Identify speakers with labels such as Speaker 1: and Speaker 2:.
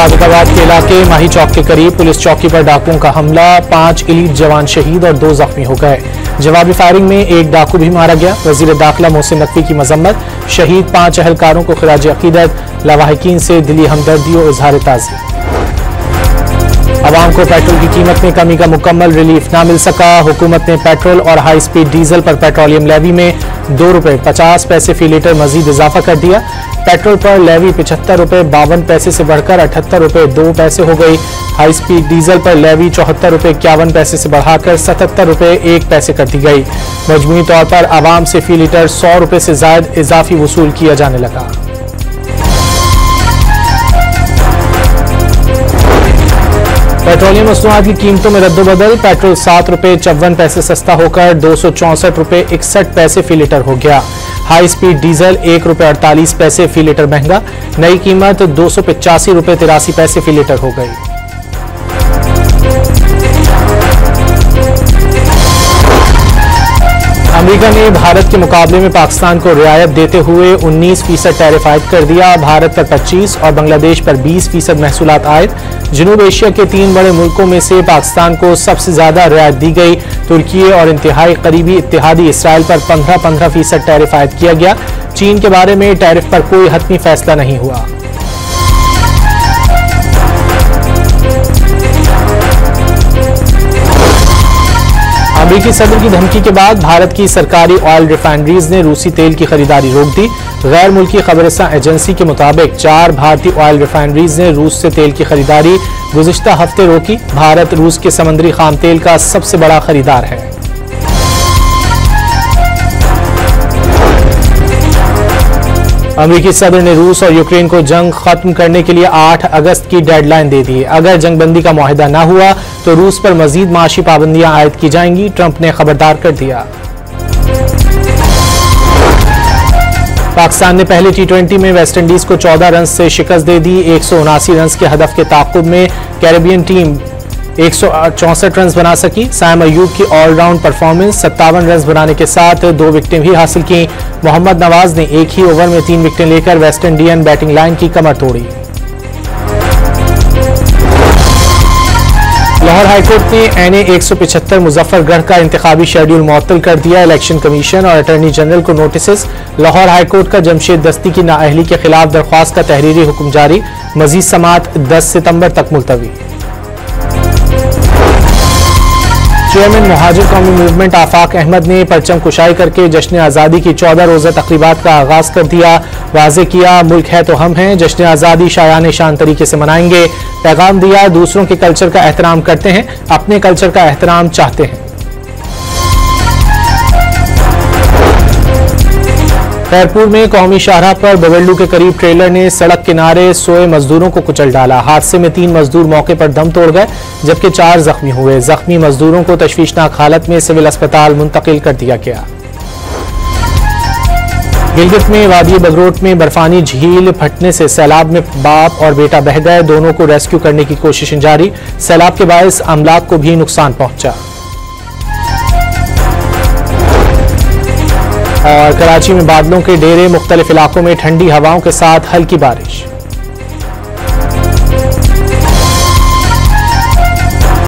Speaker 1: सादिकाबाद के इलाके माही चौक के करीब पुलिस चौकी पर डाकुओं का हमला, 5 एलीट जवान शहीद और 2 जख्मी हो गए। जवाबी फायरिंग में एक डाकू भी मारा गया। वजीर दाखिला मोहसिन नकवी की मजम्मत, शहीद 5 अहलकारों को खिराज अकीदत, लवाहिकीन से दिली हमदर्दी और इजहार ताज़ियत। आवाम को पेट्रोल की कीमत में कमी का मुकम्मल रिलीफ ना मिल सका। हुकूमत ने पेट्रोल और हाई स्पीड डीजल पर पेट्रोलियम लेवी में ₹2.50 फी लीटर मजीद इजाफा कर दिया। पेट्रोल पर लेवी ₹75.52 से बढ़कर ₹78.02 हो गई। हाई स्पीड डीजल पर लेवी ₹74.51 से बढ़ाकर ₹77.01 कर दी गई। मजमूई तौर पर आवाम से फी लीटर ₹100 से ज्यादा इजाफी वसूल किया जाने लगा। पेट्रोलियम मसनूआत की कीमतों में रद्दोबदल, पेट्रोल ₹7.54 सस्ता होकर ₹264.61 फी लीटर हो गया। हाई स्पीड डीजल ₹1.48 फी लीटर महंगा, नई कीमत ₹285.83 फी लीटर हो गई। अमेरिका ने भारत के मुकाबले में पाकिस्तान को रियायत देते हुए 19% टैरिफ आयद कर दिया। भारत पर 25 और बांग्लादेश पर 20% महसूलात आयद। जनूब एशिया के 3 बड़े मुल्कों में से पाकिस्तान को सबसे ज्यादा रियायत दी गई। तुर्की और इंतहाई करीबी इत्तेहादी इसराइल पर 15% टैरिफ आयद किया गया। चीन के बारे में टैरिफ पर कोई हतमी फैसला नहीं हुआ। अमेरिकी सदर की धमकी के बाद भारत की सरकारी ऑयल रिफाइनरीज ने रूसी तेल की खरीदारी रोक दी। गैर मुल्की खबरसां एजेंसी के मुताबिक 4 भारतीय ऑयल रिफाइनरीज ने रूस से तेल की खरीदारी गुज़िश्ता हफ्ते रोकी। भारत रूस के समुद्री खाम तेल का सबसे बड़ा खरीदार है। अमेरिकी सदर ने रूस और यूक्रेन को जंग खत्म करने के लिए 8 अगस्त की डेडलाइन दे दी। अगर जंगबंदी का मुआहिदा न हुआ तो रूस पर मजीद माशी पाबंदियां आयद की जाएंगी, ट्रंप ने खबरदार कर दिया। पाकिस्तान ने पहले T20 में वेस्टइंडीज को 14 रन से शिकस्त दे दी। 179 रन के हदफ के ताक़ुब में कैरेबियन टीम 164 रन बना सकी। साइम अयूब की ऑलराउंड परफॉर्मेंस, 57 रन बनाने के साथ 2 विकेटें भी हासिल की। मोहम्मद नवाज ने एक ही ओवर में 3 विकेटें लेकर वेस्ट इंडियन बैटिंग लाइन की कमर तोड़ी। लाहौर हाईकोर्ट ने NA 175 मुजफ्फरगढ़ का इंतखाबी शेड्यूल मुअत्तल कर दिया। इलेक्शन कमीशन और अटॉर्नी जनरल को नोटिस। लाहौर हाईकोर्ट का जमशेद दस्ती की नाअहली के खिलाफ दरख्वास्त का तहरीरी हुक्म जारी। मजीद समाअत 10 सितंबर तक मुलतवी। चेयरमैन मुहाजिर कौमी मूवमेंट आफाक अहमद ने परचम कुशाई करके जश्न आज़ादी की 14 रोज़ा तकरीबात का आगाज कर दिया। वाज़े किया, मुल्क है तो हम हैं, जश्न आज़ादी शायान शान तरीके से मनाएंगे। पैगाम दिया, दूसरों के कल्चर का एहतराम करते हैं, अपने कल्चर का एहतराम चाहते हैं। खैरपुर में कौमी शाहराह पर बवेल्लू के करीब ट्रेलर ने सड़क किनारे सोए मजदूरों को कुचल डाला। हादसे में 3 मजदूर मौके पर दम तोड़ गए, जबकि 4 जख्मी हुए। जख्मी मजदूरों को तशवीशनाक हालत में सिविल अस्पताल मुंतकिल कर दिया गया। गिलगित में वादी बगरोट में बर्फानी झील फटने से सैलाब में बाप और बेटा बह गए। दोनों को रेस्क्यू करने की कोशिशें जारी। सैलाब के बायस अमलाक को भी नुकसान पहुंचा। और कराची में बादलों के डेरे, मुख्तलिफ इलाकों में ठंडी हवाओं के साथ हल्की बारिश।